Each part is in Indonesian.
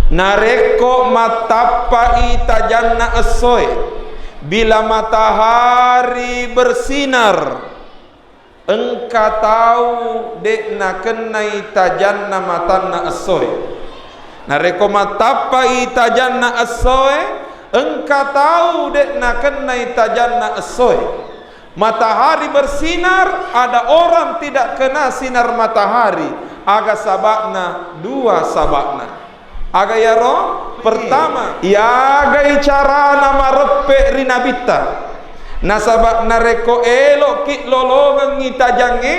nareko matapai tajanna esoy bila matahari bersinar engka tahu dek na kenai tajanna matanna esoy. Nareko matapai tajanna esoy engka tahu dek na kenai tajanna esoy. Matahari bersinar, ada orang tidak kena sinar matahari, aga sabakna dua sabakna. Aga yaro pertama ya gai cara nama repe rinabita nasabak nareko elok ki lolongan ngitajange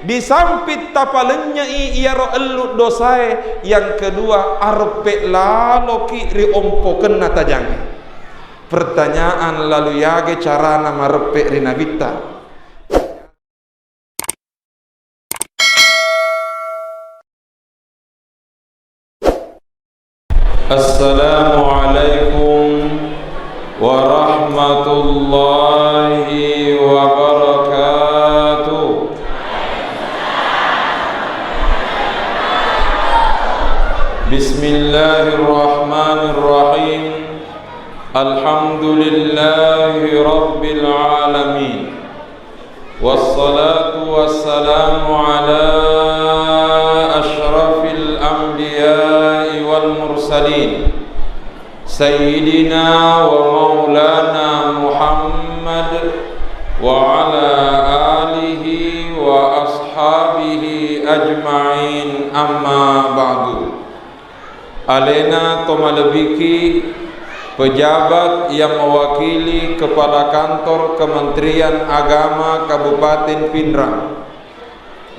disampit tapalenya iaro elut dosae. Yang kedua arpe lalo ki riompo kena tajange. Pertanyaan lalu yage cara nama repe rinabita. Assalamualaikum warahmatullahi wabarakatuh. Bismillahirrahmanirrahim. Alhamdulillahi rabbil alamin. Wassalatu wassalamu ala ashrafil anbiya'i wal mursalin Sayyidina wa maulana Muhammad wa ala alihi wa ashabihi ajma'in, amma ba'du. Alena tomalebiki pejabat yang mewakili Kepala Kantor Kementerian Agama Kabupaten Pindrang.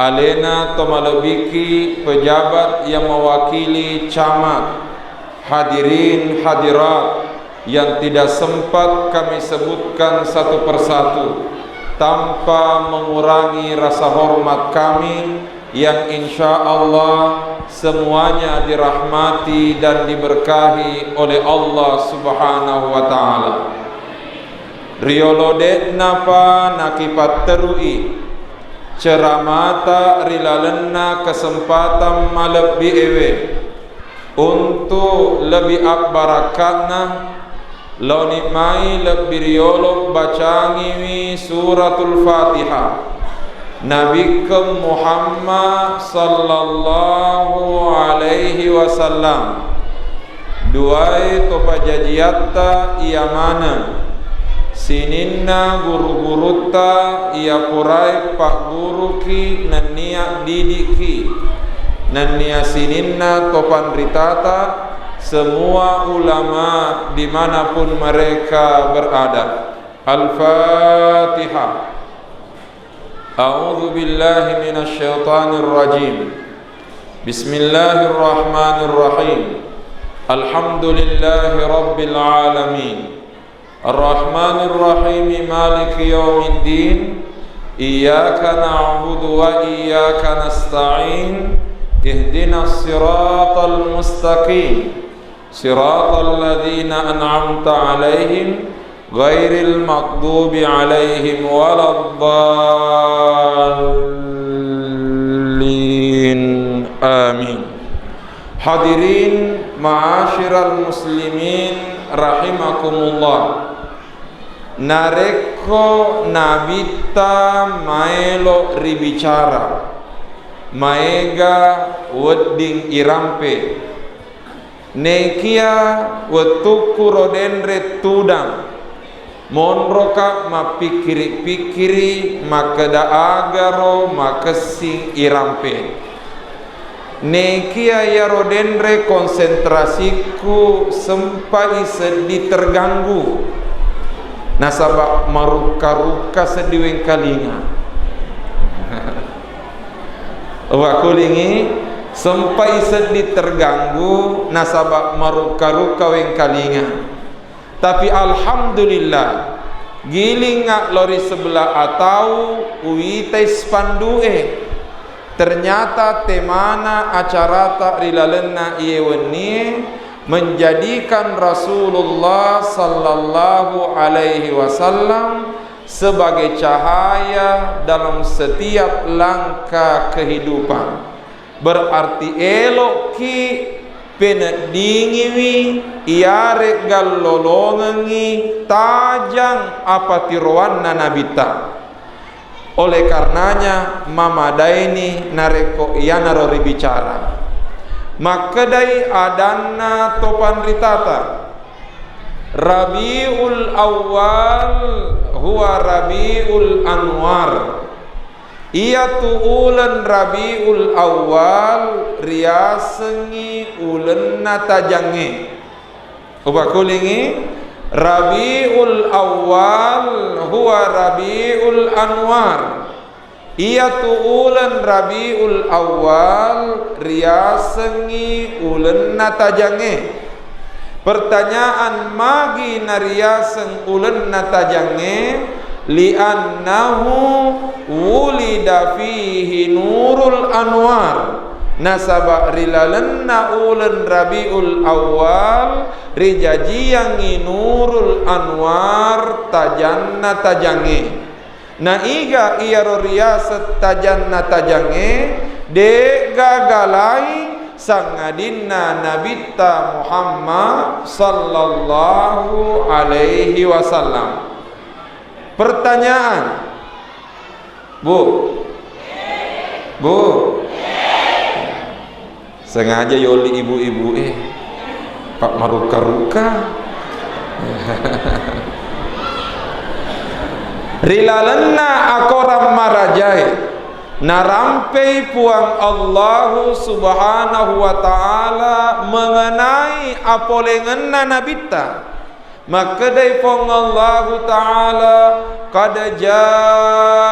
Alena tomalebiki pejabat yang mewakili camat, hadirin hadirat yang tidak sempat kami sebutkan satu persatu tanpa mengurangi rasa hormat kami yang insya Allah semuanya dirahmati dan diberkahi oleh Allah Subhanahu wa ta'ala. Riolode napa nakipat terui ceramata rilalenna kesempatan malebi ewe untuk lebih barakatna launi mai lebih riolog bacangi suratul Fatihah Nabi Muhammad sallallahu alaihi wasallam. Duai topa jajiatta ia mana sininna guru-guruta ia purai pak guru ki nania didiki nania sininna topan ritata semua ulama dimanapun mereka berada. Al-Fatihah. A'udzu billahi minasy syaithanir rajim. Bismillahirrahmanirrahim. Alhamdulillahi rabbil alamin. Ar-Rahmanir Rahim, Maliki yaumiddin. Iyyaka na'budu wa iyyaka nasta'in. Ihdinas siratal mustaqim. Siratal ladzina an'amta 'alaihim ghairil maghdubi 'alaihim waladdallin. Amin. Hadirin ma'asyiral muslimin rahimakumullah. Nareko nabita maelo ribicara maega wedding irampe nekia wetuku rodenre tudang monroka mapikiri-pikiri makeda agaro makesing irampe nekia ya rodenre konsentrasiku sempai sedih terganggu nasabak maruka-ruka sediweng kalinga wakulingi sampai sedih terganggu nasabak maruka-ruka weng kalinga. Tapi alhamdulillah gilinga lori sebelah atau uitai spandue ternyata temana acara tak rilalena iyeweni menjadikan Rasulullah sallallahu alaihi wasallam sebagai cahaya dalam setiap langkah kehidupan. Berarti elok ki penet dingiwi iare gallolongengi tajang apa tiroanna nabita. Oleh karenanya mamadaini nareko ianarori bicara makadai adanna topan ritata Rabiul Awal huwa Rabiul Anwar. Ia tu ulen Rabiul Awal riasengi ulen natajangi. Ubakulingi Rabiul Awal huwa Rabiul Anwar. Ia tu ulen Rabiul Awal riasengi ulen natajangi. Pertanyaan magi nariaseng ulen natajangi li'annahu wulida fihi nurul anwar. Nasaba rilalenna ulen Rabiul Awal rijajiyangi nurul anwar tajanna tajangi. Na iga iyaro riyasat tajanna tajangi de gagalai sangadinna nabita Muhammad sallallahu alaihi wasallam. Pertanyaan, Bu, sengaja yoli ibu-ibu Pak maruka-ruka. Rilalenna akoram marajai narampai puang Allah subhanahu wa ta'ala mengenai apolengenna nabita. Maka daifong Allah ta'ala qad ja'akum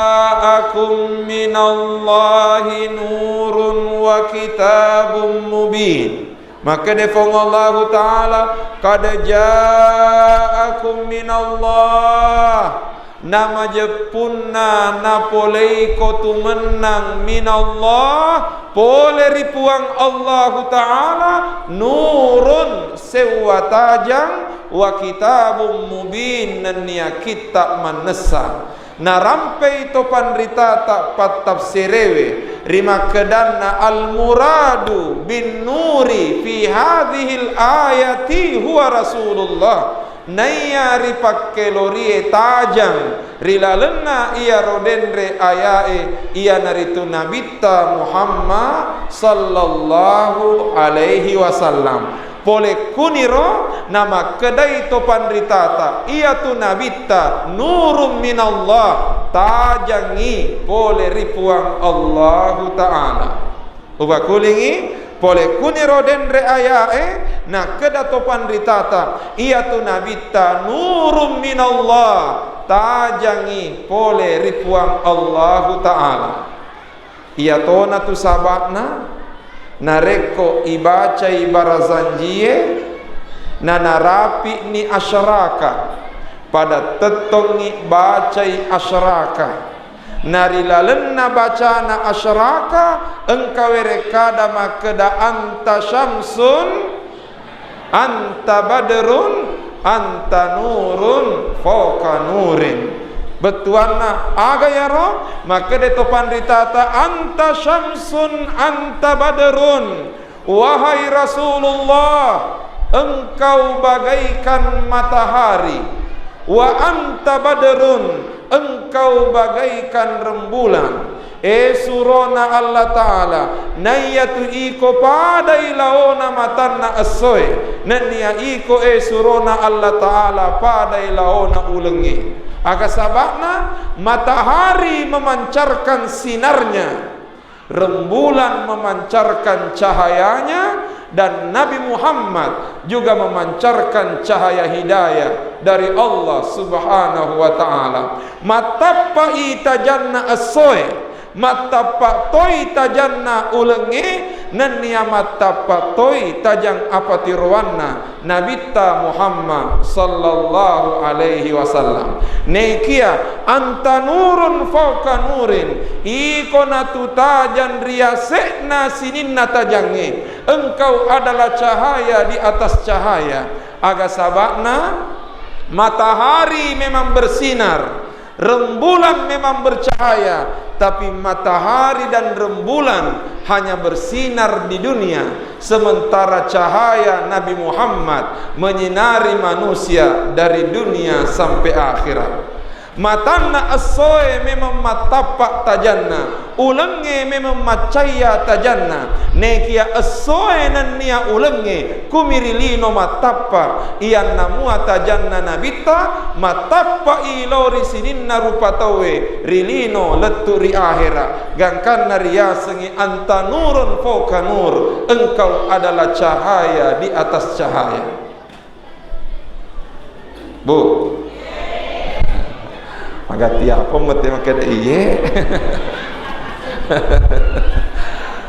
minallahi nurun wa kitabun mubin. Maka daifong Allah ta'ala qad ja'akum minallah nama jepunna napolei kotu menang minallah pole ripuang Allah ta'ala nurun sewa tajang wa kitabum mubin nania kitab manesa na rampai topan rita tak pat tafsirewe rima kedanna al muradu bin nuri fi hadhil ayati huwa rasulullah nayari pakkelorie tajang rilalenna ia rodenre ayae ia naritu nabita Muhammad sallallahu alaihi wasallam. Pole kuniro nama kedai topan ritata ia tu nabita nurum minallah tajangi pole ripuang Allah ta'ala. Ubakulingi pole kuniro denre ayae na kedatopan ritata ia tu nabita nurum minallah tajangi pole ripuang Allah ta'ala. Ia tona tu sabakna nareko ibaca ibarazanjie na narapi ni asyaraka pada tetongi bacai asyaraka narilalenna bacana asyaraka engkau rekada makeda anta syamsun anta badrun anta nurun fauqa nurin. Betuanna aga ya roh maka de topan ritata anta syamsun anta badrun. Wahai Rasulullah engkau bagaikan matahari, wa anta badrun engkau bagaikan rembulan. Surona Allah Ta'ala nayatu iko pada ilaona matanna asoy nania iko surona Allah Ta'ala pada ilaona ulengi. Aga sabakna matahari memancarkan sinarnya, rembulan memancarkan cahayanya, dan Nabi Muhammad juga memancarkan cahaya hidayah dari Allah subhanahu wa ta'ala. Matapa itajanna asoy, matapa toy tajanna ulengi, nania matapa toy tajang apatiruanna nabita Muhammad sallallahu alaihi wasallam. Nekia anta nurun fauqa nurin, iko natu tajan riasekna sininna tajangi, engkau adalah cahaya di atas cahaya. Aga sabakna matahari memang bersinar, Rembulan memang bercahaya, tapi matahari dan rembulan hanya bersinar di dunia, sementara cahaya Nabi Muhammad menyinari manusia dari dunia sampai akhirat. Matanna as-soe memang matapak tajanna, ulenge memang macaya tajanna, nekia as-soe nan nia ulenge kumirilino matappa iyan namua tajanna nabita matappa ilori sininna rupatawe rilino leturi akhira gangkan nariasengi anta nurun foka nur, engkau adalah cahaya di atas cahaya. Bu, magati apa mati makada iye.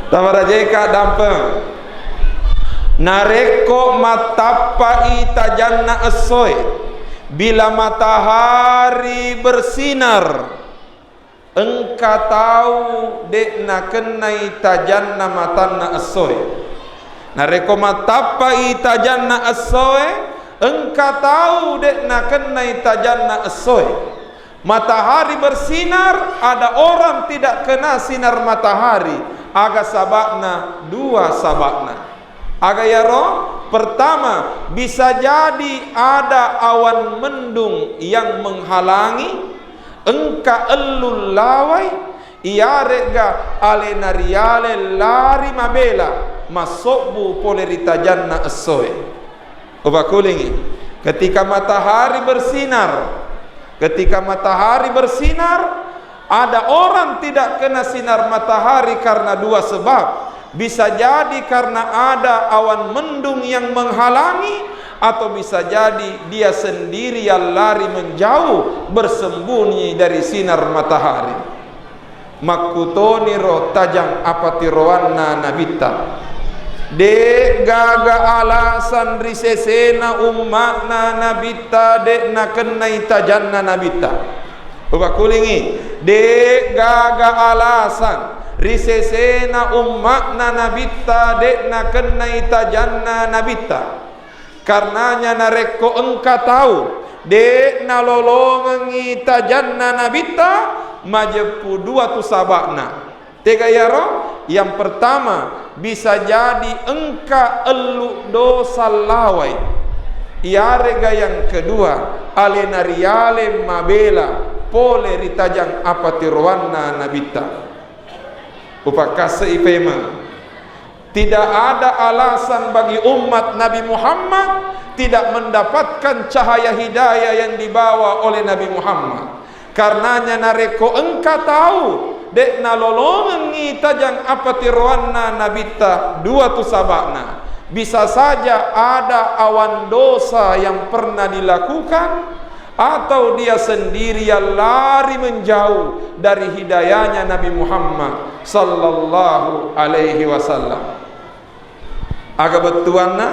Tamarajeka dampeng. Nareko matapa itajanna asoy. Bila matahari bersinar, engkau tahu dek na kenai tajanna matanna asoy. Nareko matapa itajanna asoy, engkau tahu dek na kenai tajanna asoy. Matahari bersinar, ada orang tidak kena sinar matahari, aga sabakna dua sabakna. Aga yaro, pertama bisa jadi ada awan mendung yang menghalangi, engka elul lawai, iarega ale nariale lari mabela masokbu polerita janna esoe. Ubakulingi, ketika matahari bersinar, ketika matahari bersinar, ada orang tidak kena sinar matahari karena dua sebab. Bisa jadi karena ada awan mendung yang menghalangi, atau bisa jadi dia sendiri yang lari menjauh bersembunyi dari sinar matahari. Makutoni roh tajang apatiroanna nabita. De gaga alasan risesena ummatna nabita de na kenai tajanna nabita. Ubakulingi, de gaga alasan risesena ummatna nabita de na kenai tajanna nabita. Karenanya nareko engkau tahu de na lolongi tajanna nabita majepu dua tu sabakna. Tiga yaro, yang pertama bisa jadi engka elu dosa lawai. Iarega yang kedua alenariale mabela pole ritajang apatirowanna nabita. Upakase ipema, tidak ada alasan bagi umat Nabi Muhammad tidak mendapatkan cahaya hidayah yang dibawa oleh Nabi Muhammad. Karenanya nareko engka tahu dek na lolongi tajang apatirowanna nabita dua tu sabakna. Bisa saja ada awan dosa yang pernah dilakukan, atau dia sendiri yang lari menjauh dari hidayahnya Nabi Muhammad sallallahu alaihi wasallam. Aga betuanna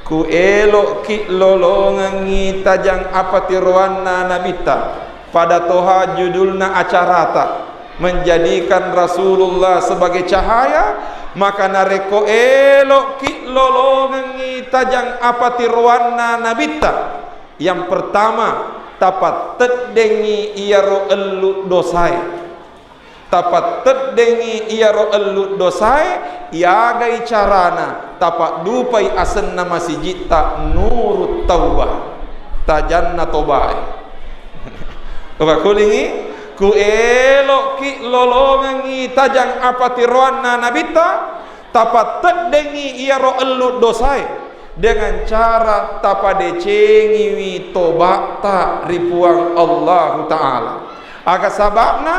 ku elok ki lolongi tajang apatirowanna nabita. Pada toha judulna acarata menjadikan Rasulullah sebagai cahaya, maka nareko elok ki lolongi tajang apatirowanna nabita. Yang pertama, tapat tedengi iaro elu dosai. Tapat tedengi iaro elu dosai, iagai carana tapak dupai asenna masijita nurut taubah tajanna tobai. Ubakulingi, ku elok ki lolongi tajang apatirowanna nabita, tapat tedengi iaro elu dosai, dengan cara tapadecengi wi tobata ripuang Allah Ta'ala. Aga sababna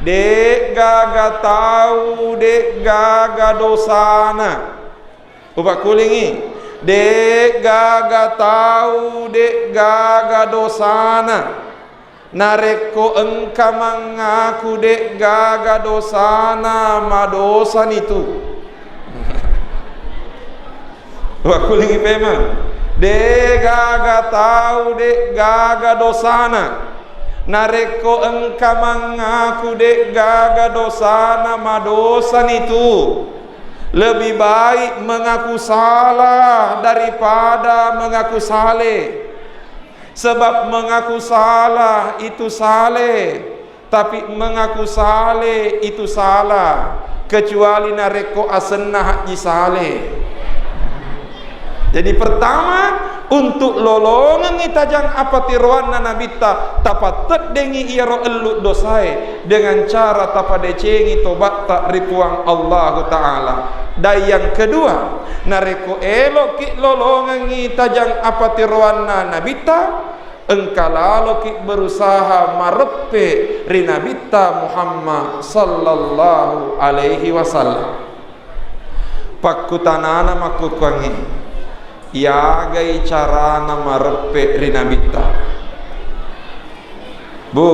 dek gaga tahu dek gaga dosana. Ubakulingi, dek gaga tahu dek gaga dosana. Nareko engka mengaku dek gaga dosana madosan itu. Wakulingi pema, dek gaga tahu dek gaga dosana. Nareko engka mengaku dek gaga dosana madosan itu. Lebih baik mengaku salah daripada mengaku saleh. Sebab mengaku salah itu saleh, tapi mengaku saleh itu salah, kecuali nareko asenah haji saleh. Jadi pertama, untuk lolongan itajang apa tiruan nabi ta tapatet dengi iaro elu dosai dengan cara tapadecengi tobat tak ripuang Allah Ta'ala. Dan yang kedua, nareko elok ki lolongan itajang apa tiruan nabi ta engkalalo ki berusaha marepe rinabita Muhammad sallallahu alaihi wasallam. Pakutanana makukwangi ya gai cara nama repe rinabita. Bu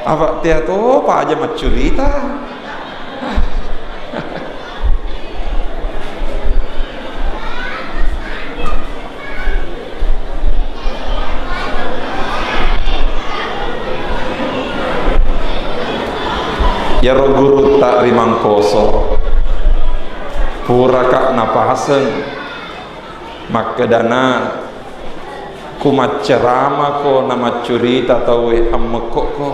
apa tiap tu apa aja macurita. Ya roh guru tak rimang koso pura kak napasen maka dana kumat cerama ko nama curita tau ammekok ko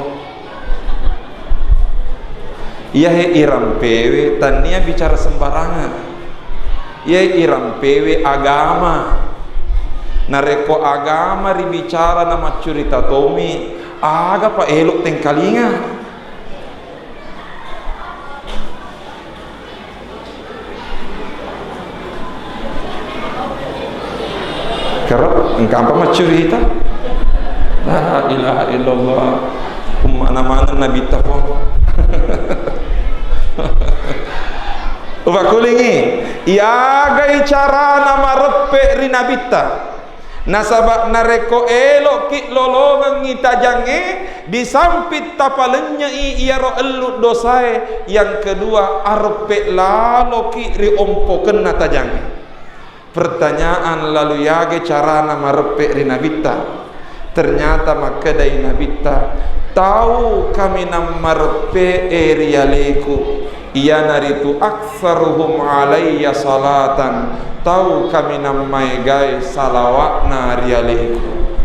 iya he iram pewe tania bicara sembarangan, iya iram pewe agama nareko agama ribicara nama curita tomi aga pa elok tengkalinga. Kerap engkau apa macurita? La ilaha illallah. Mana-mana nabi tapo. Upa kulingi. Ya gai cara nama repe rinabita. Nasabak nareko elok ki lolongan ngitajange disampit tapalenya iaro elu dosae. Yang kedua arpe lalo ki riompoken natajange. Pertanyaan lalu yage cara nama repek rinabita. Ternyata makedai nabita tahu kami nama repek rialeku iya naritu aktsaruhum alayya salatan. Tahu kami nama gai salawatna rialeku.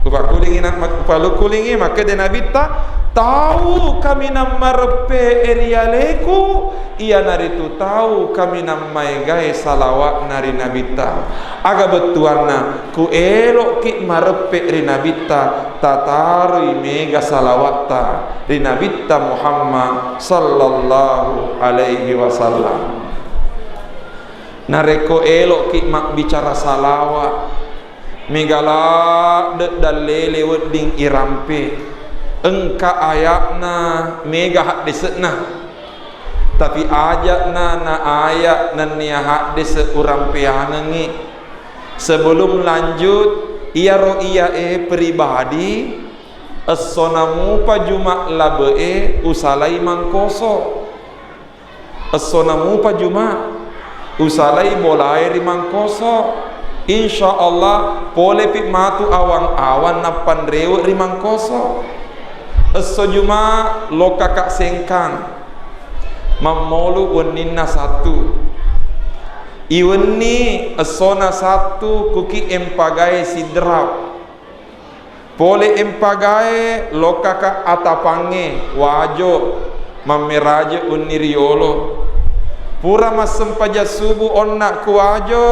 Upakulingi nak upalukulingi makedai nabita tahu kami nama repek rialeku iya naritu tahu kami namai gai salawat nari nabita. Aga betuana ku elok ki marepek rinabita tatarui mega salawata rinabita Muhammad sallallahu alaihi wasallam. Nareko elok ki mak bicara salawat megala de dalele wedding irampe engka ayatna mega hak desetna. Tapi ajakna na ayat nan nia hadis seorang piangengi. Sebelum lanjut iya ro iya pribadi as-sonamu pajuma labe usalai mangkoso. As-sonamu pajuma usalai bolai rimangkoso. Insyaallah pole pi matu awang-awan napan rewe rimangkoso. As-sojuma lo kakak sengkang mamolu wenina satu iweni esona satu kuki empagai sidrap pole empagai lokaka atapange wajo mameraje uniriolo pura masempaja subuh onna kuwajo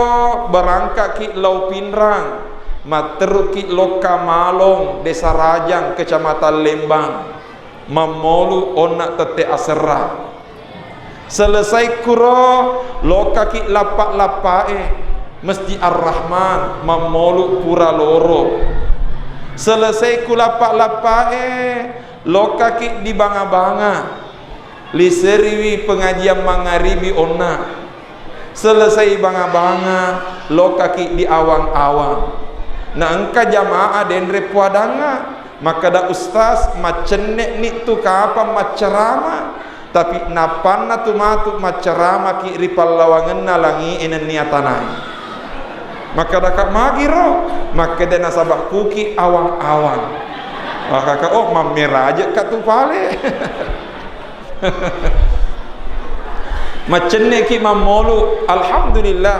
barangka ki lau pinrang materu ki loka malong desa Rajang kecamatan Lembang mamolu onna tete asera. Selesai kuro loka ki lapak-lapae Masjid Ar-Rahman mamolu pura loro. Selesai ku lapak-lapae loka ki di banga-banga liseriwi pengajian mangaribi onna. Selesai banga-banga loka ki di awang-awang. Nah engka jamaah denre puadanga maka da ustaz macenek ni tu kapan macerama. Tapi napanna tu matu macerama ki ripal lawangenna langi enen niatanai. Maka dakak magiro maka dena sabak kuki awang-awang. Maka ka oh mamiraje ka tu pale. Macenne ki mamolu alhamdulillah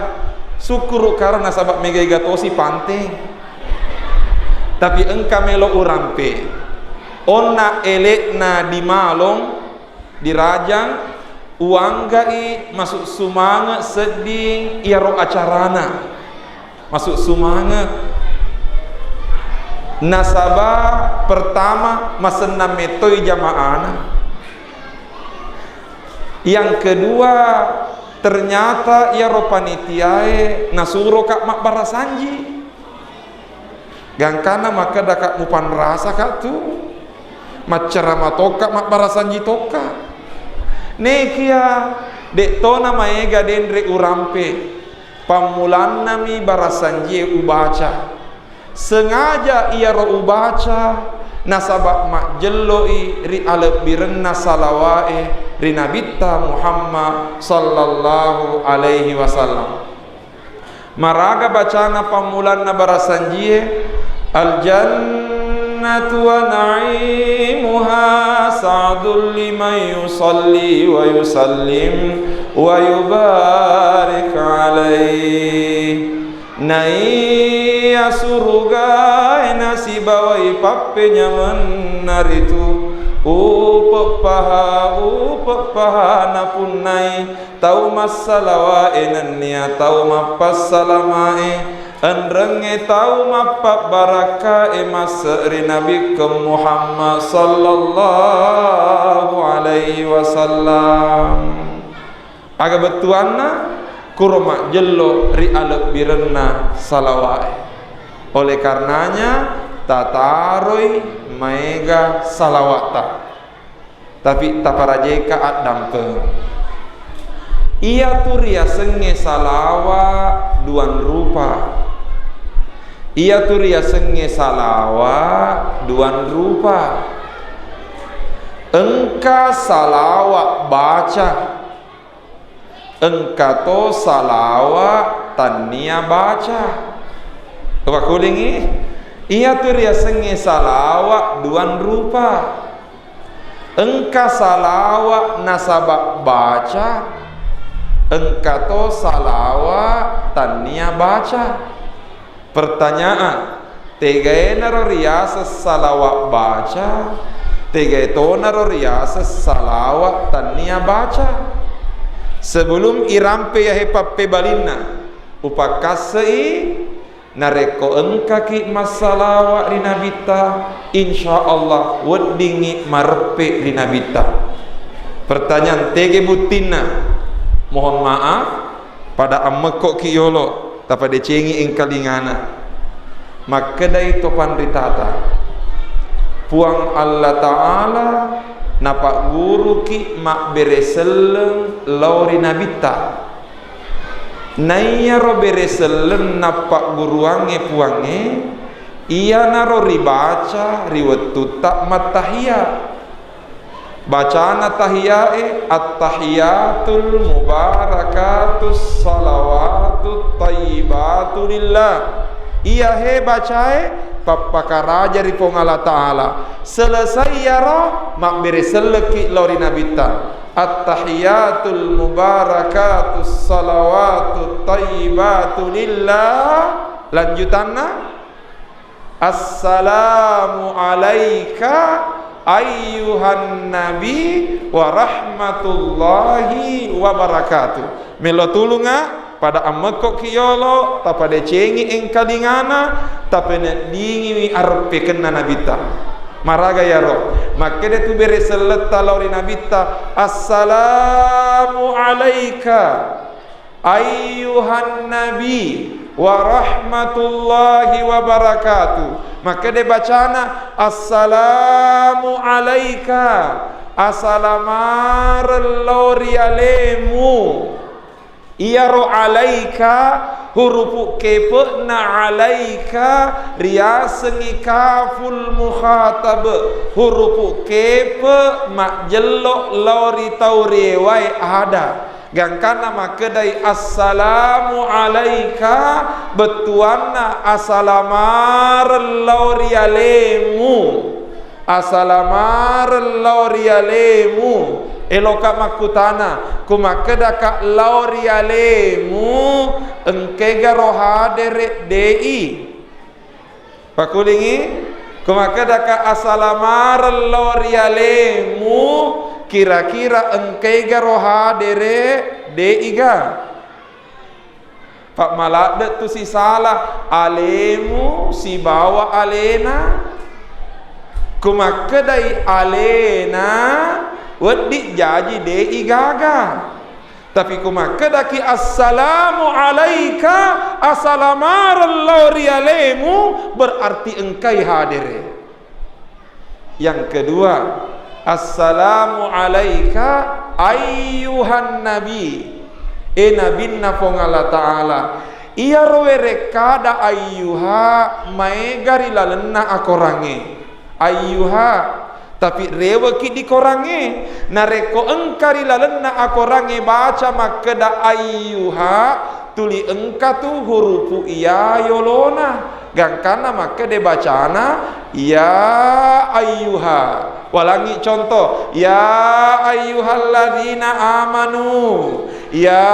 syukur karena sabab mega gatosi pante. Tapi engka melo urampe onna elekna di malong di rajang uanggai masuk sumanga seding iaro acarana masuk sumanga nasabah pertama masena metoi jamaana. Yang kedua ternyata iaro panitiae nasuro kak mak barasanji gangkana maka dakak mupan rasa kak tu macerama toka mak barasanji toka nekia dek tona maega dendre urampe pamulan nami barasanji ubaca sengaja ia ro ubaca nasabak mak jelloi ri alep birenna salawae ri nabita Muhammad sallallahu alaihi wasallam. Maraga bacana pamulan na barasanji al jannatu wa na'imuha sa'dul liman yusalli wa yusallim wa yubarik alaihi. Naiya surga nasibawai pappe nyaman naritu upepaha napun nai tau masalawa enania tau mapas salamae andrenge tau mapak baraka masri nabi ke Muhammad sallallahu alaihi wasallam. Aga betuanna kurma jello ri alep birenna salawai. Oleh karenanya tataroi maega salawata tapi taparajeka adampe ia turia senge salawa duan rupa ia turia senge salawa duan rupa engka salawa baca engka to salawa tania baca apa kulingi ia turia senge salawa duan rupa engka salawa nasabak baca engka to salawa tania baca. Pertanyaan tegae naro riasa salawa baca tegae to naro riasa salawa tania baca. Sebelum irampe ya hepappe balinna upakasei nareko engka ki masalawa rinabita insyaallah wedingi marpe rinabita. Pertanyaan tege butina mohon maaf pada ammeko ki yolo tapa decengi engkalingana maka dai topan ritata puang Allah Ta'ala napa guru ki mak bereseleng lauri nabita naya ro bereseleng napa guruange puange iya naro ribaca riwetu tak matahiyat bacana tahiyae at-tahiyatul mubarakatus salawatut thayyibatu lillah iya he bacae papakaraja ri pongala taala selesai yaro mak bereseleki lori nabita at-tahiyatul mubarakatus salawatut thayyibatu lillah lanjutanna assalamu alaika ayyuhan nabi wa rahmatullahi wa barakatuh. Melo tulunga pada ammeko kiyolo tapada cengi engkalingana tapene dingi arpe kenna nabita maraga yaro makede tu bere seletta lauri nabita assalamu alaika ayyuhan nabi wa rahmatullahi wa barakatuh. Maka dia bacana assalamu alaika assalamar lori alemu iyaro alaika hurufu kepe na alaika riasengi kaful mukhatab hurufu kepe mak jelok lori tauriwai ada gangkana makedai assalamu alaika betuanna assalamar lauri alemu assalamar lauri alemu eloka makutana kumakeda ka lauri alemu engkega roha derek dei pakulingi kumaka daka asalamar lorialemu kira-kira engkega roha derek dei ga Pak malak tu si salah alemu si bawa alena kumaka dai alena wedi jaji dei gaga tapi kumaka daki assalamu alaika assalamar alemu berarti engkai hadire. Yang kedua assalamu alaika ayyuhan nabi nabinna fongala ta'ala iya roere kada ayyuha maegari lalenna akorange ayyuha tapi rewa ki dikorange nareko engkari lalenna akorange baca makeda ayyuha tuli engka tu hurufu iya yolona gangkana makede bacana ya ayyuha walangi contoh ya ayyuhalladzina amanu ya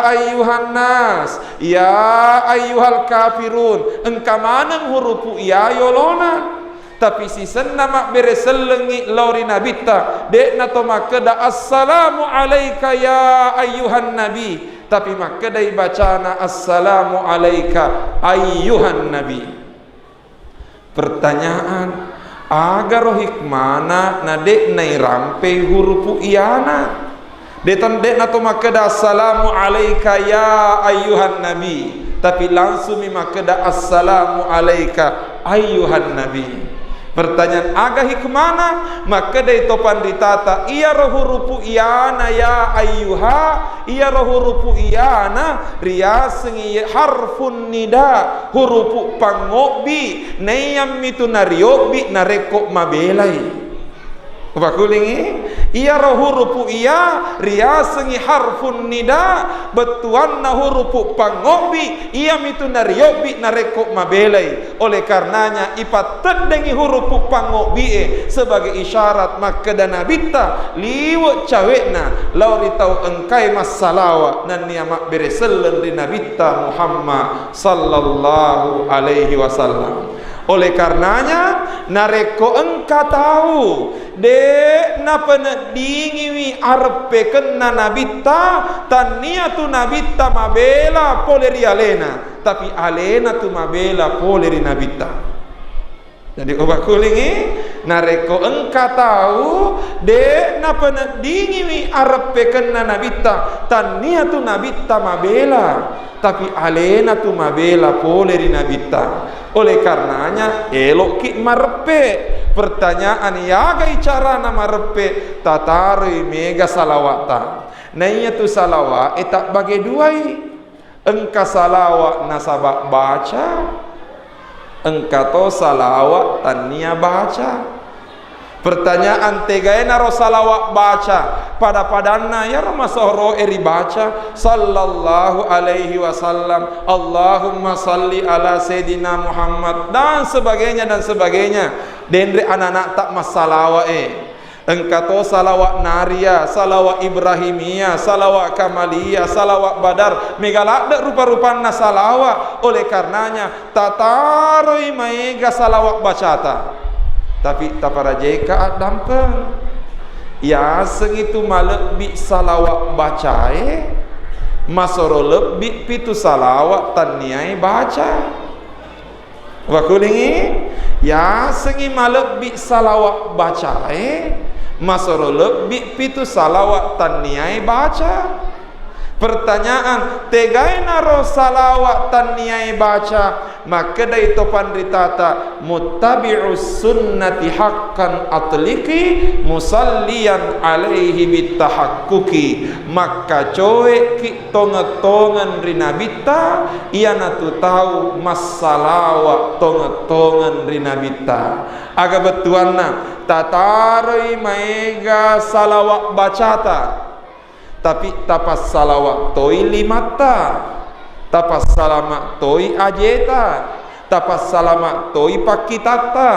ayyuhan nas ya ayyuhal kafirun engka maneng hurufu iya yolona tapi si senama bereselengi lauri nabita dek nato makeda assalamu alaika ya ayyuhan nabi tapi makeda bacana assalamu alaika ayyuhan nabi. Pertanyaan agar hikmana na dek nai rampe hurufu iyana detan dek nato makeda assalamu alaika ya ayyuhan nabi tapi langsung makeda assalamu alaika ayyuhan nabi. Pertanyaan aga hikmana maka dari topan ditata iya rohurupu iyana ya ayyuha iya rohurupu iyana riasengi harfun nida hurupu pangobi neyam itu nariobi nareko mabelai pakulingi iya rohurupu iya riasengi harfun nida betuanna hurupu pangobi iya mitu nariobi nareko mabelai oleh karenanya ipat tedengi hurupu pangobi sebagai isyarat maka dan nabita liwat cawekna lauri tau engkai masalawa dan niamak bereselen di nabita Muhammad sallallahu alaihi wasallam. Oleh karenanya nareko engka tahu de napa dingiwi arpe kenna nabita tania tu nabita mabela poleri alena tapi alena tu mabela poleri nabita. Jadi ubah kulingi nareko engka tahu de napa dingiwi arpe kenna nabita tania tu nabita mabela tapi alena tu mabela poleri nabita. Oleh karenanya elok ki marpe. Pertanyaan ya gai cara na marpe tatari mega salawata. Nanya tu salawat tak bagi duai. Engka salawat nasabak baca, engka to salawat tania baca. Pertanyaan tegaena ro salawat baca pada padanna ya ramasoro eri baca sallallahu alaihi wasallam Allahumma salli ala sayidina Muhammad dan sebagainya dendre anak-anak tak masalawa engkato salawat naria salawat ibrahimia salawat kamalia salawat badar megalak rupa-rupanna salawat oleh karenanya tataroi maiga salawat bacata tapi taparajeka dampeng ya sengitu malebih salawat baca masoro lebih pitu salawat taniai baca wakulingi ya sengi malebih salawat baca masoro lebih pitu salawat taniai baca. Pertanyaan tegaina ro salawat taniai baca maka dari topan ditata muttabi'us sunnati haqqan atliki musallian alaihi bitahakkuki maka coe ki tonga-tongan rinabita iana tu tahu masalawat tonga-tongan rinabita aga betuanna tataroi maega salawat bacata tapi tapas salawat toi limata tapas salamat toi ajeta tapas salamat toi pakitata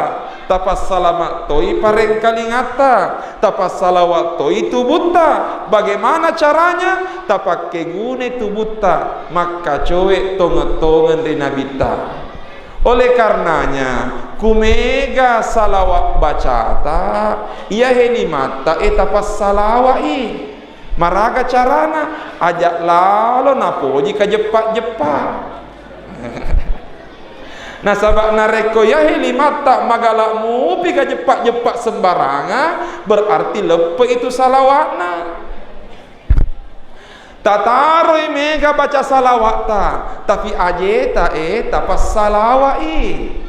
tapas salamat toi pareng kalingata, tapas salawat toi tubuta. Bagaimana caranya? Tapak kegune tubuta, maka cowe tongetongen di nabita. Oleh karenanya kumega salawat bacata ia heni mata tapas salawai. Maraga carana ajak lalo napoji ka jepak-jepak. Nah sabak nareko ya mata magala mupi ka jepak-jepak sembarangan, berarti lepe itu salawatna. Tataroi mega baca salawata, tapi ajeta tapas salawai.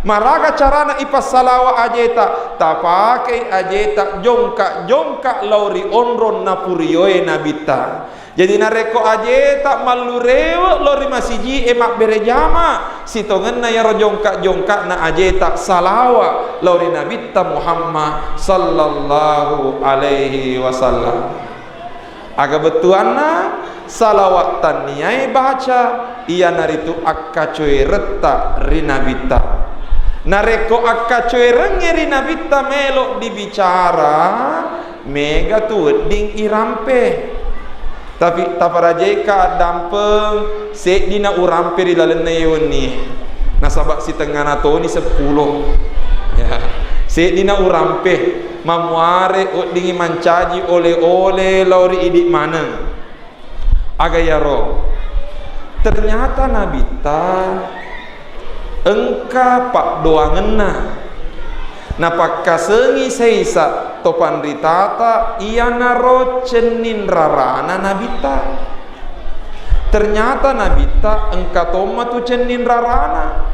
Maraga carana ipas salawa ajeta, tapake ajeta jongkak lauri onron napurioe nabita. Jadi nareko ajeta malurewa lori masiji emak berejama sitongen na yaro jongkak na ajeta salawa lori nabita Muhammad sallallahu alaihi wasallam. Aga betuana salawat taniyai baca ia naritu akka coy retta rinabita. Nareko akka coy rengeri nabita melok dibicara mega tu ding irampe. Tapi taparajeka dampeng se dina urampe di lalena yoni. Nasabak si tengah nato ni 10. Ya. Se dina urampe mamuare dingi mancaji oleh lauri idik mana. Agayaro. Ternyata nabita engka pak doangenna napak kasengi seisa topan ritata ia naro cenin rarana nabita. Ternyata nabita engka toma tu cenin rarana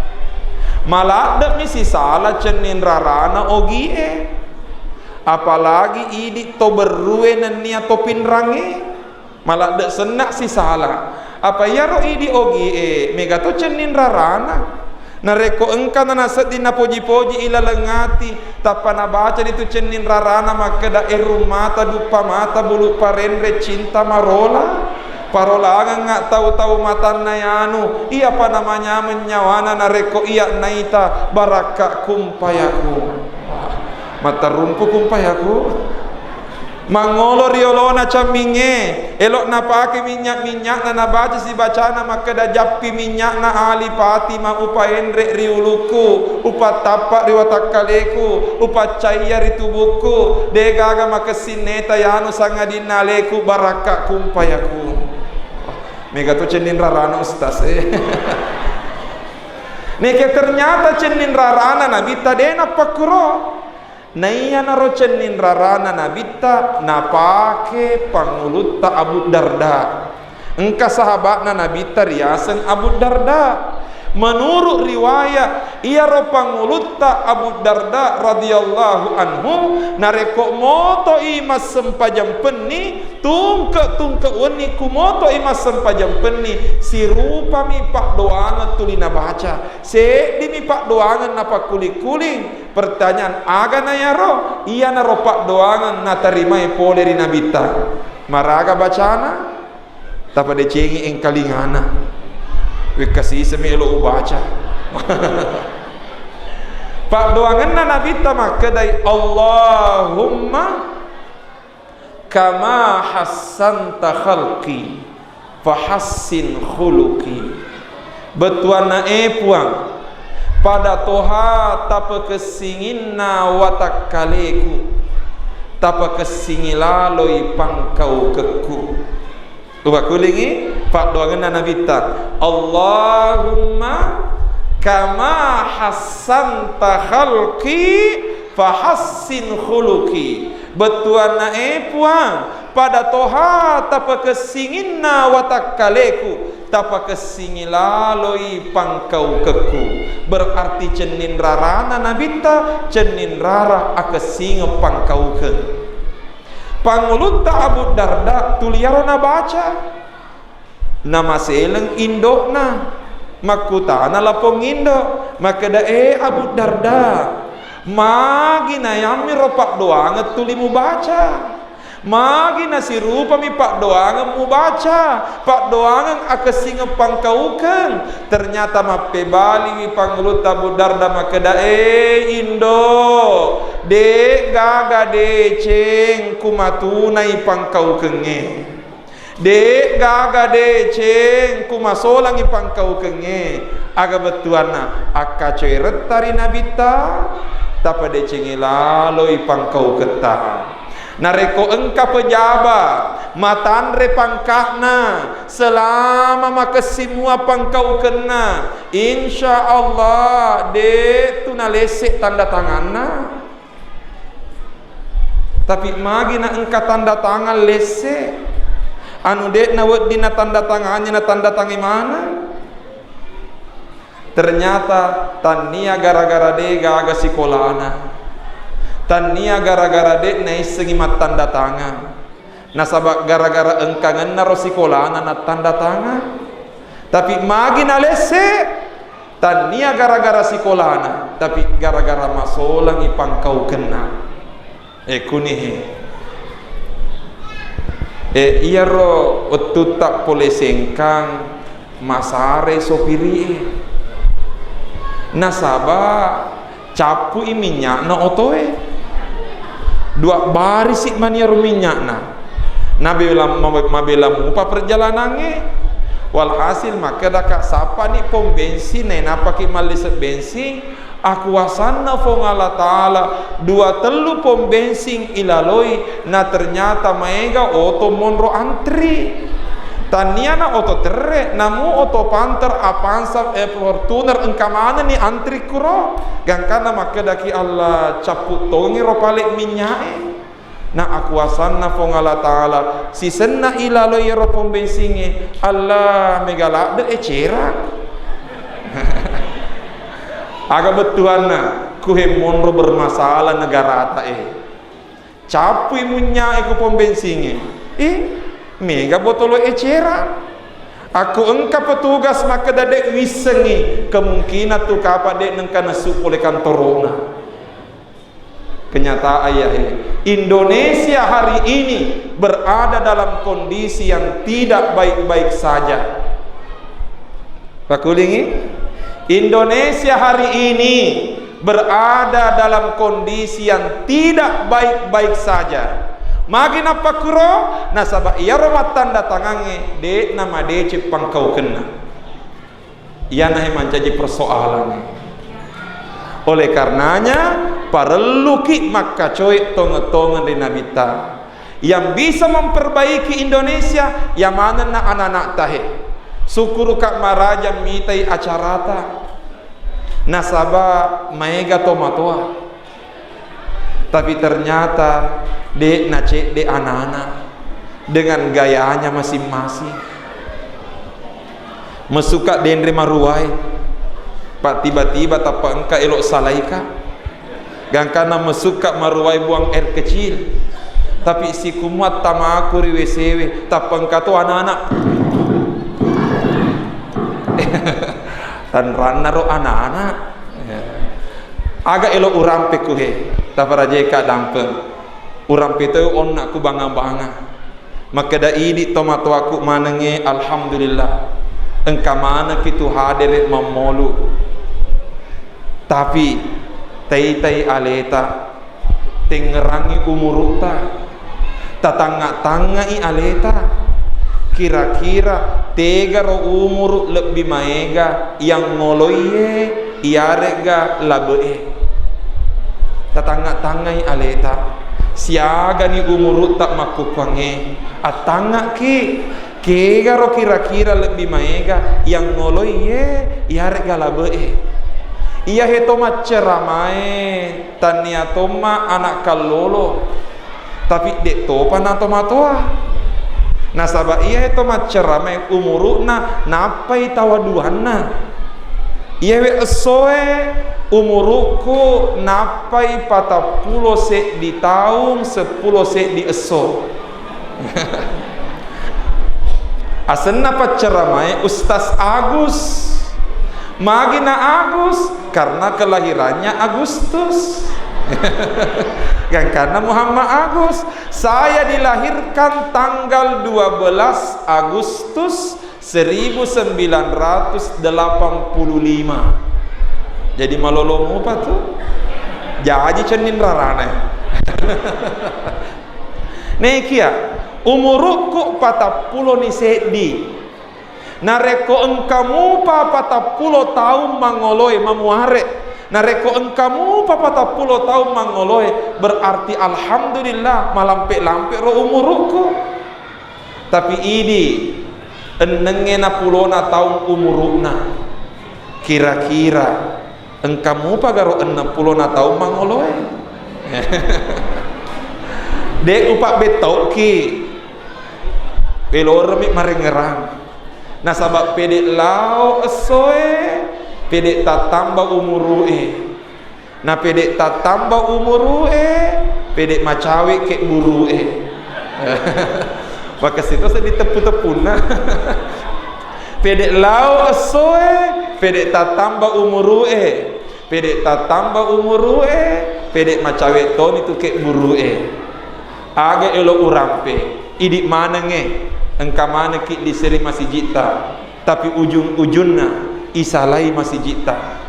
malak misi salah cenin rarana ogie apalagi idi to berruwe nenia topin range malak senak si salah apa ya ro idi ogie mega to cenin rarana. Nareko engka na nasedina poji-poji ila lengati tapana baca ditu cenin rarana maka da mata dupa mata bulu parendre cinta marola parola nggak tahu-tahu mata nayanu iya apa namanya menyawana nareko iya naita baraka kumpayaku mata rumpu kumpayaku mangolo riolona caminge elok napake minyak na nabaca si bacana maka da jappi minyak na alipati ma upa endre riuluku upa tapak riwatakaleku upa caya ritubuku degaga maka sineta yanu sangadina leku baraka kumpayaku mega tu cenin rarana ustaz neke ternyata cenin rarana nabita dena pakuro naiya naro cenin rarana nabita napake pangulutta Abu Darda. Engka sahabatna nabita riasan Abu Darda. Menurut riwayat ia ro pangulutta Abu Darda radhiyallahu anhu nareko moto imas sempajam penni tungke weni kumoto imas sempajam penni si rupa mi pak doangan tulina baca se di mi pak doangan napa kuling pertanyaan aga na yaro iya naro pak doangan na tarimai pole di nabita maraga bacana tapa de cengi eng kalingana wekasi semelo baca pak doangan na nabita maka dai Allahumma kama hassanta khalqi fahassin khuluqi betuana puang pada toha tapa kesinginna watakaleku tapa kesingilaloi pangkau keku lupa kulingi pak doangan nabita Allahumma kama hassanta khalqi fahassin khuluqi betuana puang pada toha tapa kesinginna watakaleku tapa kesingilaloi pangkau keku berarti cenin rarana nabita cenin rara akesinge pangkau ke pangulutta Abu Darda tuliarona baca nama seleng indokna makutana lapong indo maka da Abu Darda magi nayami ropak doanget tulimu baca Magi nasi rupa mi pak doangan mu baca, pak doangan akesing pangkaukan. Ternyata mape bali panglut tabu darda makeda Indo de gaga de ceng kumatunai pangkaukennya. De gaga de ceng kumasolang pangkaukennya. Aga betuana akka coeret tari nabita tapa de cengi laloi pangkau ketah. Nareko engka pejabat matanre pangkahna selama maka semua pangkau kena insya Allah de tu nalesek tanda tanganna. Tapi magi na engka tanda tangan lesek anu de na wedina tanda tangannya na tanda tangi mana. Ternyata tania gara-gara de gaga sikolana. Tania gara-gara dek naik sengimat tanda tangan. Nasabak gara-gara engkangan naro sikolana na tanda tangan. Tapi magi nalese. Tania gara-gara sikolana. Tapi gara-gara masolang ipangkau kena. Kunihe. Iya ro wetu tak boleh sengkang masare sopiri. Nasabak capu minyak na otoe. Dua baris sik mania minyak na. Nabi mabela mupa perjalanannya. Walhasil maka dak sapa ni pom bensin napa ki malis bensin aku wasanna fong Allah taala dua telu pom bensin ilaloi na ternyata maega oto monro antri. Taniana oto terre namu oto panter apansa Fortuner engkamana ni antri kuro gangkana maka daki Allah caput tongi ropalik minyae na akuasanna fong Allah taala si senna ilalo yero pom bensinge Allah megala de ecera aga betuana kuhe monro bermasalah negara ata capui minyae ku pom bensinge mega botolo eceran. Aku engka petugas maka dadek wisengi kemungkinan tu kapa dek nengka nesu oleh kantorona. Kenyataan ayah Indonesia hari ini berada dalam kondisi yang tidak baik-baik saja. Pak Kulingi, Indonesia hari ini berada dalam kondisi yang tidak baik-baik saja. Magi napa kuro nasaba iya romat tanda tangannya de nama de cipang kau kena. Ia nahi menjadi persoalan. Oleh karenanya perlu ki maka coy tonga-tonga di nabita yang bisa memperbaiki Indonesia yang mana na anak-anak tahe. Syukur kak maraja mitai acarata nasaba maega tomatoa. Tapi ternyata dek nacek dek anak-anak dengan gayanya masing-masing mesuka dendre maruai pak tiba-tiba tapa engka elok salaika gangkana mesuka maruai buang air kecil tapi si kumat tamaku riwesewe tapa engka tu anak-anak dan ranaro anak-anak agak elok urampe kuhe tapa rajeka dampeng urang pito on aku bangga-bangga maka da ini tomato aku manenge alhamdulillah engka mana kitu hadir mamolu tapi tai aleta tengerangi umuruta tatanga-tangai aleta kira-kira tegaro umur lebih maega yang ngoloye iarega labe tatanga-tangai aleta siaga ni umurut tak makupange atanga ki kegaro kira-kira lebih maega yang ngoloi iya regala be iya hetoma ceramae tania toma anak kalolo tapi dek topa na toma toa nasaba iya hetoma ceramae umuruna napai tawaduanna iya we esoe umuruku napai 40 sek di tahun 10 sek di eso asenna pacaramai Ustaz Agus magina Agus karena kelahirannya Agustus kan karena Muhammad Agus Saya dilahirkan tanggal 12 Agustus 1985. Jadi malolomu apa tuh? Jadi cenin rarane. Nekia umurku 40 ni sedi. Nareko engkamu 40 tahun mangoloi mamuare. Nareko engkamu 40 tahun mangoloi, berarti alhamdulillah malampe-lampe ro umurku. Tapi ini enengena pulona tahun umuruna. Kira-kira engkamu pagaro 60 tahun mangoloi. Dek upak betok ki pelor mi marengerang. Nah sabab pedek lau esoe, pedek tak tambah umurue. Nah pedek tak tambah umurue, pedek macawe ke burue. Maka situ saya ditepu-tepu nah. Pedek lau esoe, pedek tak tambah umurue. Pedek tak tambah umurue, pedek macawe ton itu ke burue. Aga elo urampe, idik mana nge? Engka mana ki diseri masih jita, tapi ujung-ujungna isalai masih jita.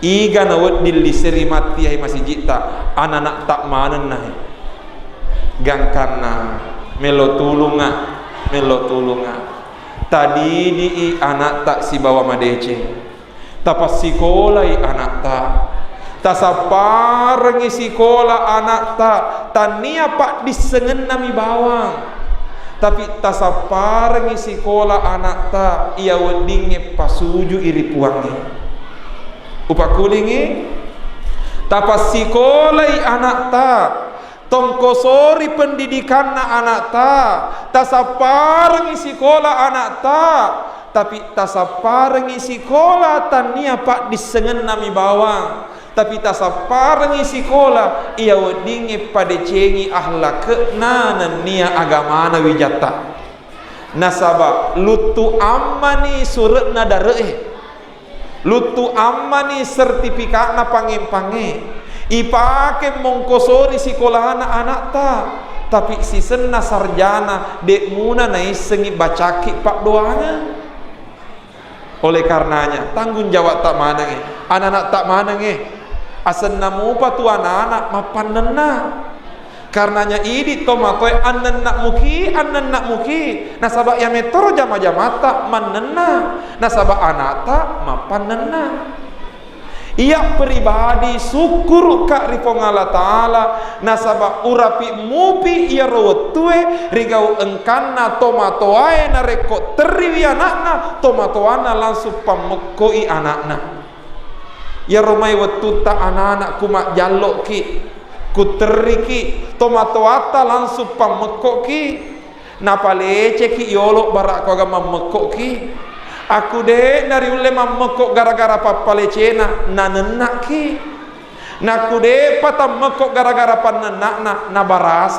Iga nawat dil diseri mati hai masih jita, anak-anak tak mana nahi. Gangkana melo tulunga. Tadi di anak tak si bawa madece, tapas sikolai anak tak. Tasaparengi sikola anak tak tania pak disengen nami bawang. Tapi tasaparengi sikola anak tak ia wedinge pasuju iri puangi. Upakulingi tapas sikolai anak tak tongkosori pendidikan na anak tak tasaparengi sikola anak tak tapi tasaparengi sikola tania pak disengen nami bawang. Tapi tasaparengi sikola ia wedinge padecengi ahlak nanan nia agamana wijata. Nasaba lutu ammani suratna dareh. Lutu ammani sertifikatna pange-pange. Ipake mongkosori sekolahana anak ta. Tapi si senna sarjana dek muna naisengi bacaki pak doanya. Oleh karenanya tanggung jawab tak mana nge, anak-anak tak mana nge. Asen namu pa tu anak-anak mapanenna. Karenanya idi tomatoi anak muki. Nasaba ya metoro jama-jamata manenna. Nasaba anata mapanenna. Ia pribadi syukur ka ripong Allah Ta'ala. Nasaba urapi mupi ia rawatue rigau engkana tomatoae na reko teriwi anakna tomatoana langsung pamekoi anakna. Ya romai waktu tak anak-anak kumak jalok ki kuteri ki tomatoata langsung pamekok ki napa lece ki yolok barak ko agama mekok ki aku dek dari ule mamekok gara-gara papa lecena nanenak ki naku dek patam mekok gara-gara panenak na bararas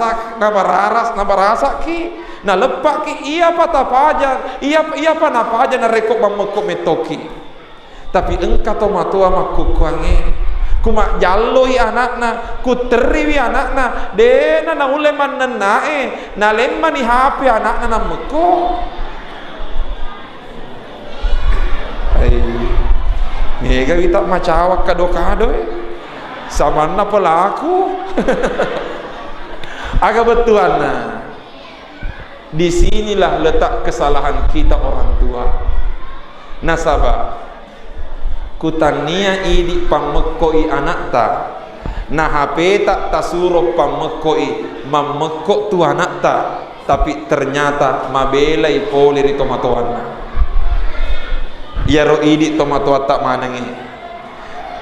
ki na lepak ki iya patah pajar iya panapa aja na rekok mamekok metoki. Tapi engkau tomatua maku kuange kumak jaloi anakna kuteriwi anakna dena na uleman nenae na lemman ni HP anakna na meko mega kita macawak kado-kado sama na pelaku agak betulan nah. Disinilah letak kesalahan kita orang tua. Nasabah kutania idi pamekoi anak ta nah HP tak tasuruh pamekoi mamekok tu anak ta tapi ternyata mabelai poli ri tomatoana ya ro idi tomatoa tak manangi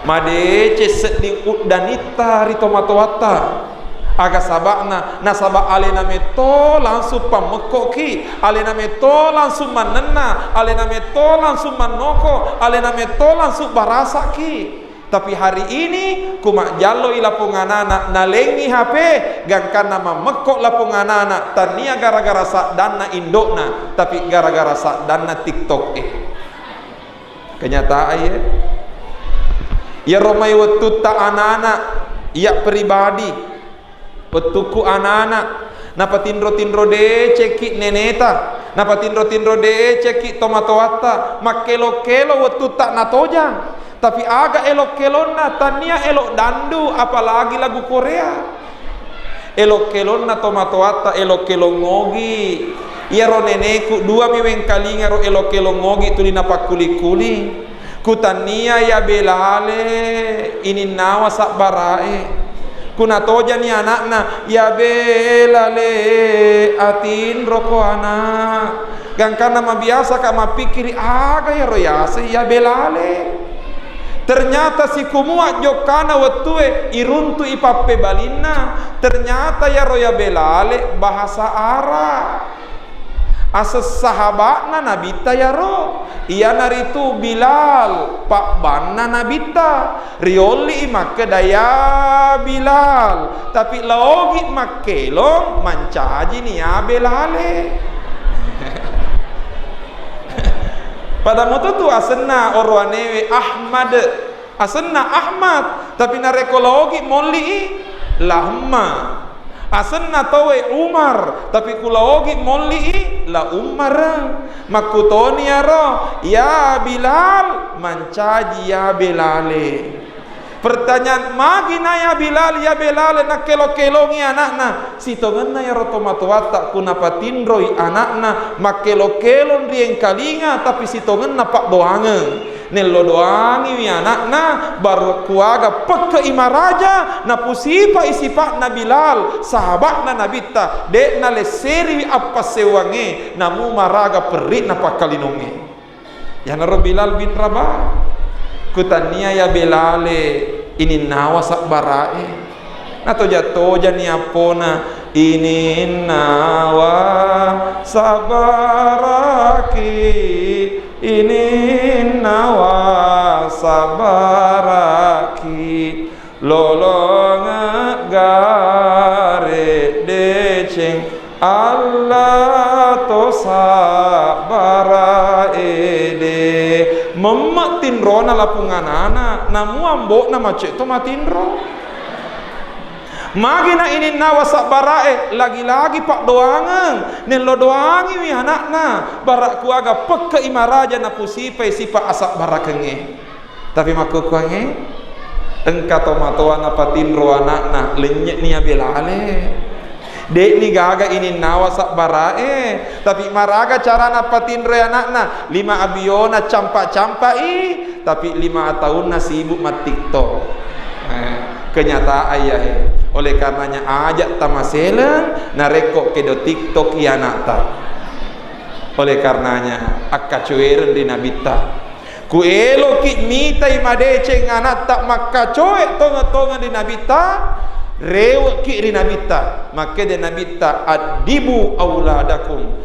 madece seding udanita ri tomatoata aga sabakna nasaba alena meto langsung pamekok ki alena meto langsung manenna alena meto langsung manoko alena meto langsung barasa ki. Tapi hari ini kumak jalo ilapunganana nalengi HP gangkan nama mekok lapunganana tania gara-gara sakdana indokna tapi gara-gara sakdana TikTok kenyataan ya romai waktu tak anak-anak ya pribadi petuku anak-anak napa tindro de ceki neneta, napa tindro de ceki tomatoata, makelo-kelo wetu tak natoja. Tapi aga elok-kelonna tania elok dandu, apalagi lagu Korea. Elok-kelonna tomatoata, elok-kelo ngogi. Iya ro neneku dua miweng kalinga ro elok-kelo ngogi tulina pakuli-kuli. Kutania ya belale ini nawa sak barae. Kunatoja ni anakna ya belale atin roko anak. Gangkana mabiasa kama pikiri aga ya royase ya belale. Ternyata si kumua jokana wetue iruntu ipape balina. Ternyata ya roya belale bahasa Arab. Asas sahabatna nabita ya ro. Ia naritu Bilal pak banna nabita. Rioli make daya Bilal. Tapi laogi makelong mancaji ni ya belale. Pada moto tu asenna orwanewe Ahmad. Asenna Ahmad. Tapi narekologi molli lahma. Asenna towe Umar, tapi kulaogi molli la Umar. Makutoni aro ya Bilal mancaji ya Bilale. Pertanyaan magina ya Bilal ya Bilal nak kelo-kelongi anakna. Sitongenna ya rotomatuata kunapa tindroi anakna makelo-kelon rieng kalinga tapi sitongenna pak doange. Nello doangi wi anakna baru kuaga peke imaraja na pusipa isipa na Bilal sahabat na nabita dek na leseri apa sewange namu maraga perit na pakalinonge ya naro Bilal bin Rabah kutania ya Bilale ini nawa sak barae nato jatoja ni apona ini nawa sabaraki ini nawa sabaraki lolong gare deceng Allah to sabara ede memak tinrona lapunganana namu ambok nama cek to matindro magina ini nawa sabarae lagi-lagi pak doangan nello doangi wi anakna barak kuaga peke imaraja na pusipai sipa asak barakenge tapi maku kuange engka tomatoan apa tinro anakna lenyek ni belale dek ni gaga ini nawa sak barae tapi maraga cara napa tinro anakna 5 abiona campak-campai tapi 5 tahun sibuk mat TikTok kenyataan ya oleh karenanya ajak tamasela narekok kedo TikTok ya nakta oleh karenanya akacueren di nabita ku elo ki mitai madece nganak tak makacoe tonga-tonga di nabita rewe ki di nabita make de nabita adibu auladakum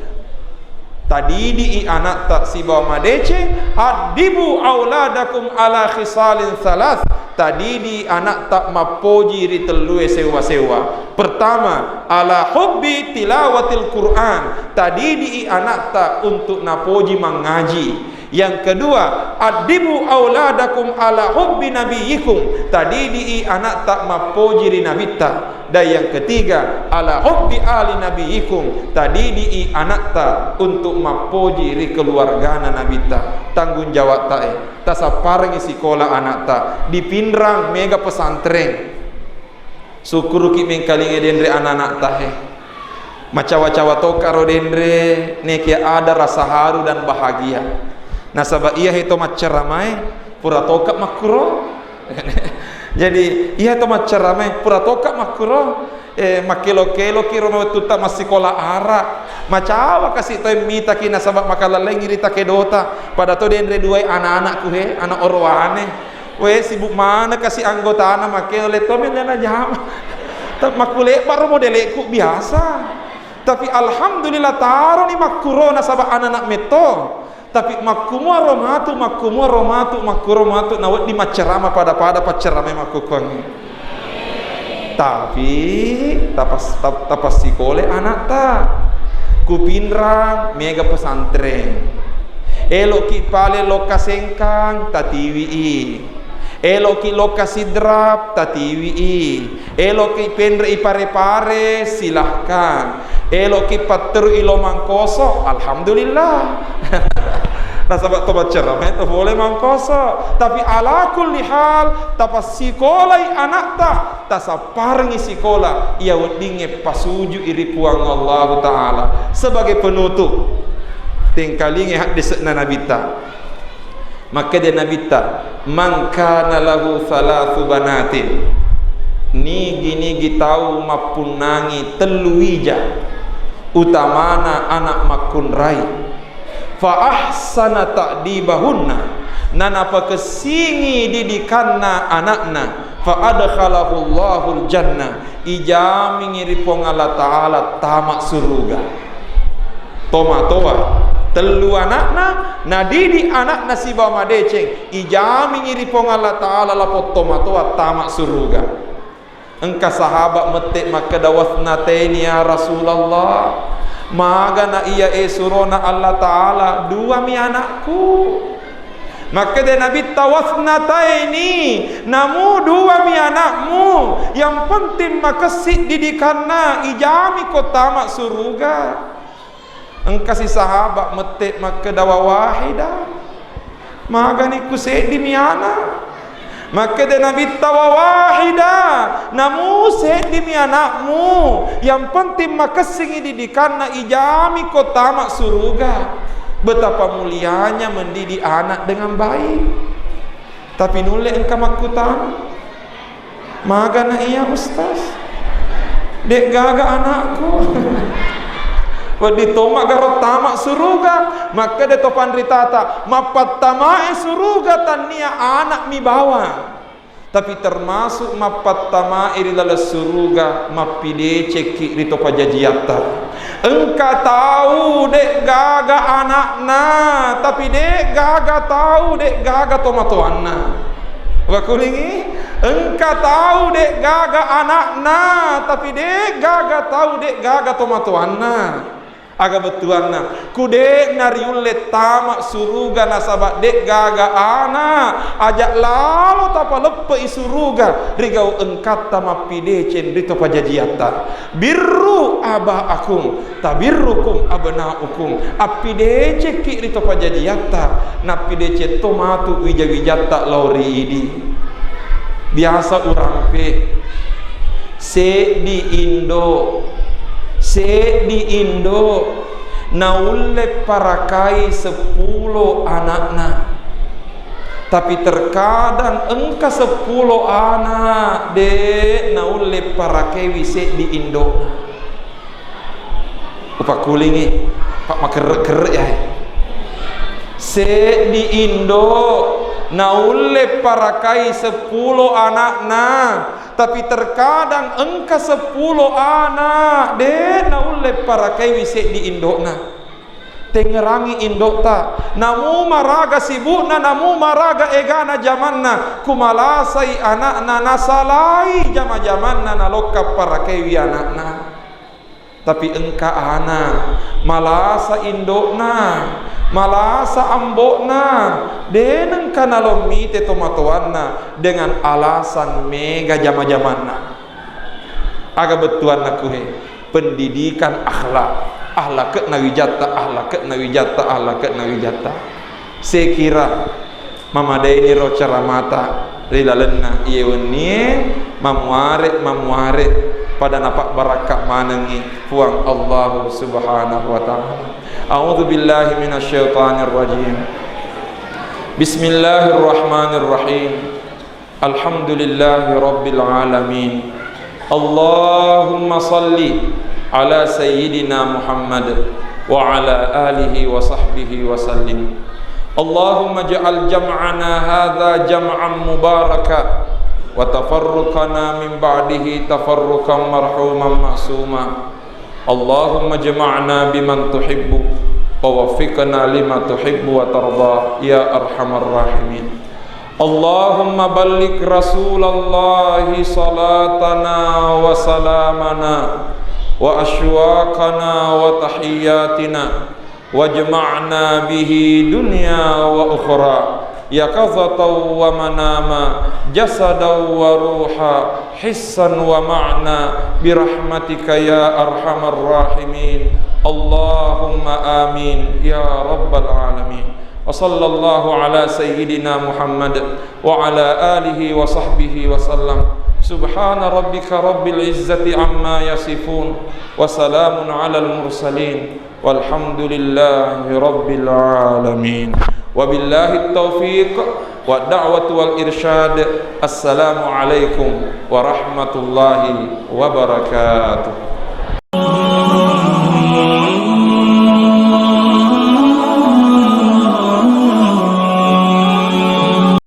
tadi di anak tak si bawa madece adibu auladakum ala khisalin salas tadi di anak tak mapoji ritelue sewa-sewa pertama ala hubbi tilawatil Quran tadi di anak tak untuk napoji mengaji yang kedua adibu auladakum ala hubbi nabiyikum tadi di anak tak mapoji rinabita dan yang ketiga ala hubbi ali nabiyikum tadi di anak tak untuk mapoji ri keluarga nabita tanggung jawab tae tasapareng sekolah anak tak di Pindrang mega pesantren syukur ki mengkalinge dendre anak-anak tahe macawa-cawa tokaro dendre nekia ada rasa haru dan bahagia nasabah iya itu maceramai pura tokak makuro jadi iya itu maceramai pura tokak makuro makelo-kelo kiro tuta masikola ara macawa kasih toy mita kina sabab makalaleng irita kedota pada to dendre duai anak-anak kuhe anak orwane we sibuk mana kasih anggota anak makelo leto menena jam tak makule baru modeleku biasa tapi alhamdulillah taro ni makuro nasabah anak-anak meto tapi makumu romatu nawat di macerama pada pacerama makukuangi tapi tapas sikole anak ta kupinrang mega pesantren elok ki pale lokasengkang tatiwi Eloki lokasi drap tatiwi, eloki pendre ipare-pare silahkan, eloki patru ilo mangkoso alhamdulillah. Nah sahabat tobat ceramah itu boleh mangkoso, tapi ala kulli hal tapas sikolai anak ta saparengi sikola ia wedinge pasuju iri puang Allah Ta'ala. Sebagai penutup tingkalinge hadis Nabita, maka dia Nabita, man kana lahu thalathu banatin, nigi tahu mapunangi teluija utamana anak makun rai, fa ahsana ta'dibahunna, nanapa kesingi didikanna anakna, fa adkhalahu Allahul jannah, ijami ngiripong Allah Ta'ala tamak suruga. Toba telu anakna nadidi anak nasiba madeceng ijami ngiripong Allah Ta'ala lapot tomatoa tamak suruga. Engka sahabat metik maka dawasna teni ya Rasulullah, maga na iya surona Allah Ta'ala dua mi anakku. Maka dia Nabi tawasna taini, namu dua mi anakmu, yang penting makasih didikanna ijami ko tamak suruga. Engkau si sahabat metik maka dawa wahida, maka ni kusedi miana. Maka dia Nabi tawa wahida, namu sedi mi anakmu, yang penting maka singi didikanna ijami ko tamak suruga. Betapa mulianya mendidik anak dengan baik. Tapi nule engkau makutan, maka na iya ustaz, dek gaga anakku. Wadi tomak garot tamak suruga, maka de topan ritata mapat tamae suruga tania anak mi bawa. Tapi termasuk mapat tamae rilala suruga mapide ceki rito pajajiata. Engka tahu dek gaga anakna, tapi dek gaga tahu dek gaga tomatoanna. Wakulingi, engka tahu dek gaga anakna, tapi dek gaga tahu dek gaga tomatoanna. Aga betuanna kude nariulle tamak suruga nasabak dek gaga ana ajak lalu tapa lepe isuruga rigau engkat tama pide cendrito pajajiata birru abah akum tabirrukum abnaukum apide ceki rito pajajiata napide ce tomatu wija-wijata lauri idi. Biasa urang pe se di Indo naulle parakai 10 anakna, tapi terkadang engka 10 anak de naulle parakai wise di Indo. Upak kulingi pak maker ya se di Indo naulle parakai 10 anakna, tapi terkadang engka 10 anak de naulle parakai wise di indokna. Tengerangi indokta namu maraga sibukna, namu maraga egana jamanna kumalasai anakna nasalai jama-jamanna nalokka parakai wi anakna. Tapi engka anak malasa indokna, malasa ambokna, deneng kanalomi te tomatoanna dengan alasan mega jama-jamanna. Aga betuanna kuhe pendidikan akhlak ke nawijata. Sekira mamadaini ro caramata rilalenna iyewennie mamuare pada napak barakat manengi puang Allah Subhanahu wa taala. A'udzu billahi minasyaitonir rajim. Bismillahirrahmanirrahim. Alhamdulillahi rabbil alamin. Allahumma salli ala sayyidina Muhammad wa ala alihi wa sahbihi wa sallim. Allahumma ja'al jam'ana hadza jam'an mubaraka wa tafarruqana min ba'dihi tafarruqan marhuman ma'suma. Allahumma jama'na biman tuhibbu wa waffiqna lima tuhibbu wa tarda ya arhamar rahimin. Allahumma balligh rasulallahi salatana wa salamana wa ashwaqana wa tahiyyatina wajma'na bihi dunya wa ukhra yaqazatan wa manama, jasadan wa ruha, hissan wa ma'na, birahmatika ya arhamar rahimin. Allahumma amin ya rabbal alamin. Wa sallallahu ala sayyidina Muhammad wa ala alihi wa sahbihi wa sallam. Subhana rabbika rabbil izzati amma yasifun, wa salamun alal mursalin, walhamdulillahi rabbil alamin. Wabillahi taufiq wa da'watu wal irsyad. Assalamu alaikum warahmatullahi wabarakatuh.